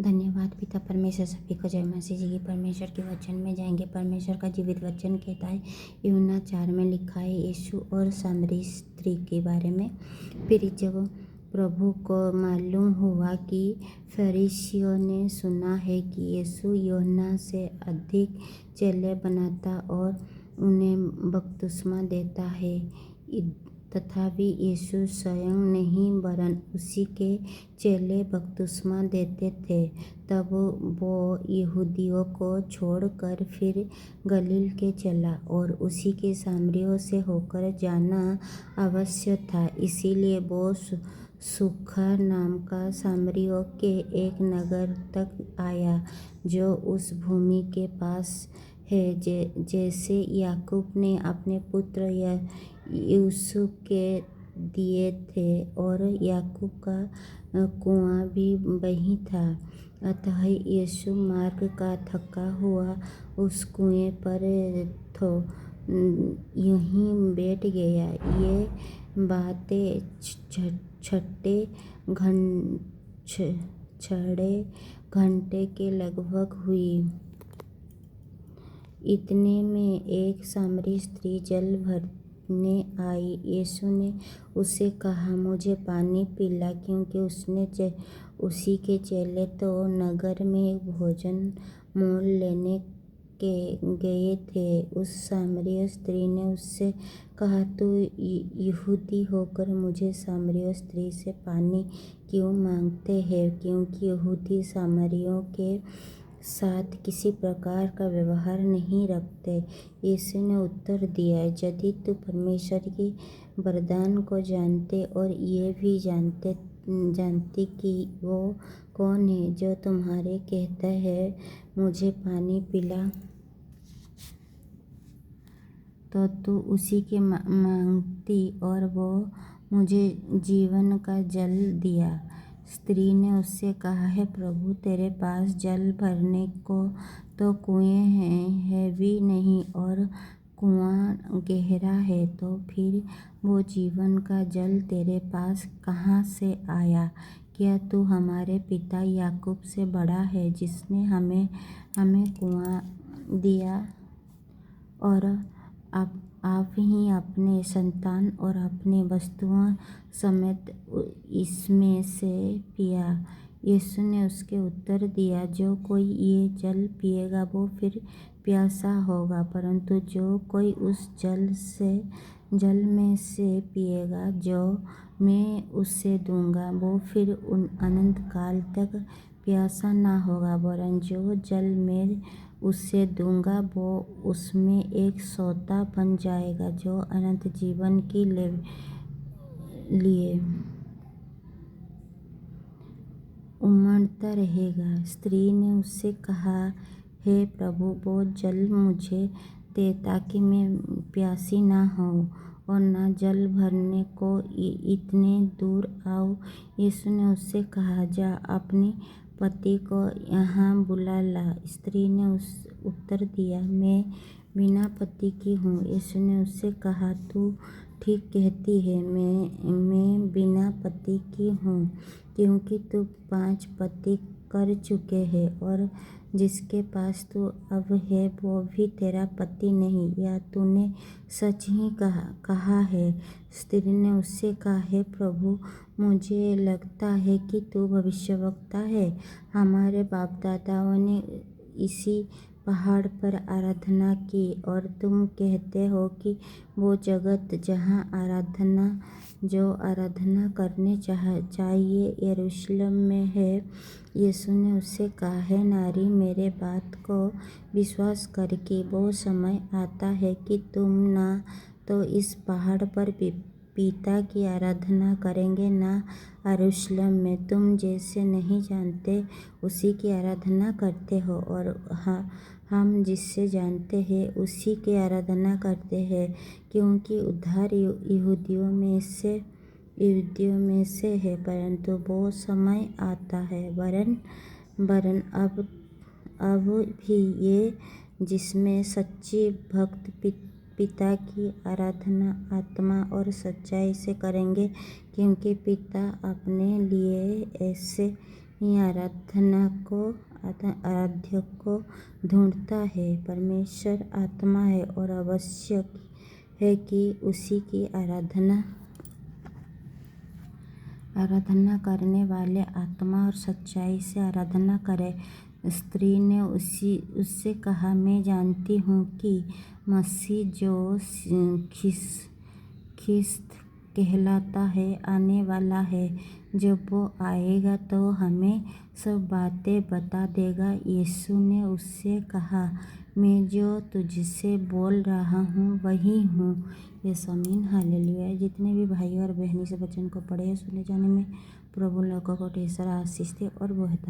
धन्यवाद पिता परमेश्वर। सभी को जय मसीह जी की। परमेश्वर के वचन में जाएंगे। परमेश्वर का जीवित वचन कहता है, यूहन्ना 4 में लिखा है यीशु और सामरी स्त्री के बारे में। फिर जब प्रभु को मालूम हुआ कि फरीसियों ने सुना है कि यीशु यूहन्ना से अधिक चेले बनाता और उन्हें बपतिस्मा देता है, तथापि यीशु स्वयं नहीं वरन उसी के चेले बपतिस्मा देते थे, तब वो यहूदियों को छोड़कर फिर गलील के चला और उसी के सामरियों से होकर जाना आवश्यक था। इसीलिए वो सुखा नाम का सामरियों के एक नगर तक आया, जो उस भूमि के पास है जैसे याकूब ने अपने पुत्र यूसुफ के दिए थे, और याकूब का कुआं भी वहीं था। अतः यीशु मार्ग का थका हुआ उस कुएं पर यूं बैठ गया। ये बातें छठे घंटे के लगभग हुई। इतने में एक सामरी स्त्री जल भरने आई। यीशु ने उससे कहा, मुझे पानी पिला, क्योंकि उसी के चेले तो नगर में भोजन मोल लेने गए थे। उस सामरी स्त्री ने उससे कहा, तू यहूदी होकर मुझे सामरी स्त्री से पानी क्यों मांगते है? क्योंकि यहूदी सामरियों के साथ किसी प्रकार का व्यवहार नहीं रखते। यीशु ने उत्तर दिया, यदि तू परमेश्वर की वरदान को जानते और ये भी जानती कि वो कौन है जो तुम्हारे कहता है मुझे पानी पिला, तो तू उसी के मांगती और वो मुझे जीवन का जल दिया। स्त्री ने उससे कहा, है प्रभु, तेरे पास जल भरने को तो कुएं है भी नहीं, और कुआं गहरा है, तो फिर वो जीवन का जल तेरे पास कहाँ से आया? क्या तू हमारे पिता याकूब से बड़ा है, जिसने हमें कुआं दिया और आप ही अपने संतान और अपने वस्तुओं समेत इसमें से पिया? यीशु ने उसके उत्तर दिया, जो कोई ये जल पिएगा वो फिर प्यासा होगा, परंतु जो कोई उस जल में से पिएगा जो मैं उससे दूंगा, वो फिर अनंत काल तक प्यासा न होगा, वरन जो जल मैं उससे दूंगा वो उसमें एक सोता बन जाएगा, जो अनंत जीवन के लिए उमड़ता रहेगा। स्त्री ने उससे कहा, हे प्रभु, वो जल मुझे दे, ताकि मैं प्यासी न हूँ और न जल भरने को इतने दूर आऊँ। यीशु ने उससे कहा, जा अपने पति को यहाँ बुला ला। स्त्री ने उत्तर दिया, मैं बिना पति की हूँ। यीशु ने उससे कहा, तू ठीक कहती है, मैं बिना पति की हूँ, क्योंकि तू 5 पति कर चुके है, और जिसके पास तू अब है वो भी तेरा पति नहीं, या तूने सच ही कहा है? स्त्री ने उससे कहा, हे प्रभु, मुझे लगता है कि तू भविष्यवक्ता है। हमारे बाप दादाओं ने इसी पहाड़ पर आराधना की, और तुम कहते हो कि वो जगत जहाँ आराधना करने चाहिए यरूशलेम में है। यीशु ने उससे कहा, हे नारी, मेरे बात को विश्वास कर कि वो समय आता है कि तुम ना तो इस पहाड़ पर पिता की आराधना करेंगे, ना यरूशलेम में। तुम जैसे नहीं जानते उसी की आराधना करते हो, और हम जिससे जानते हैं उसी की आराधना करते हैं, क्योंकि उद्धार यहूदियों में से है। परंतु वो समय आता है, वरन अब भी ये, जिसमें सच्चे भक्त पिता की आराधना आत्मा और सच्चाई से करेंगे, क्योंकि पिता अपने लिए ऐसे आराध्य को ढूंढता है। परमेश्वर आत्मा है और आवश्यक है कि उसी की आराधना करने वाले आत्मा और सच्चाई से आराधना करें। स्त्री ने उससे कहा, मैं जानती हूँ कि मसीह जो ख्रिस्त कहलाता है आने वाला है। जब वो आएगा तो हमें सब बातें बता देगा। यीशु ने उससे कहा, मैं जो तुझसे बोल रहा हूँ वही हूँ। ये आमीन हालेलुया। जितने भी भाई और बहनी से वचन को पढ़े सुने जाने में प्रभु लोगों को ढेर सारा आशीष दे और बहुत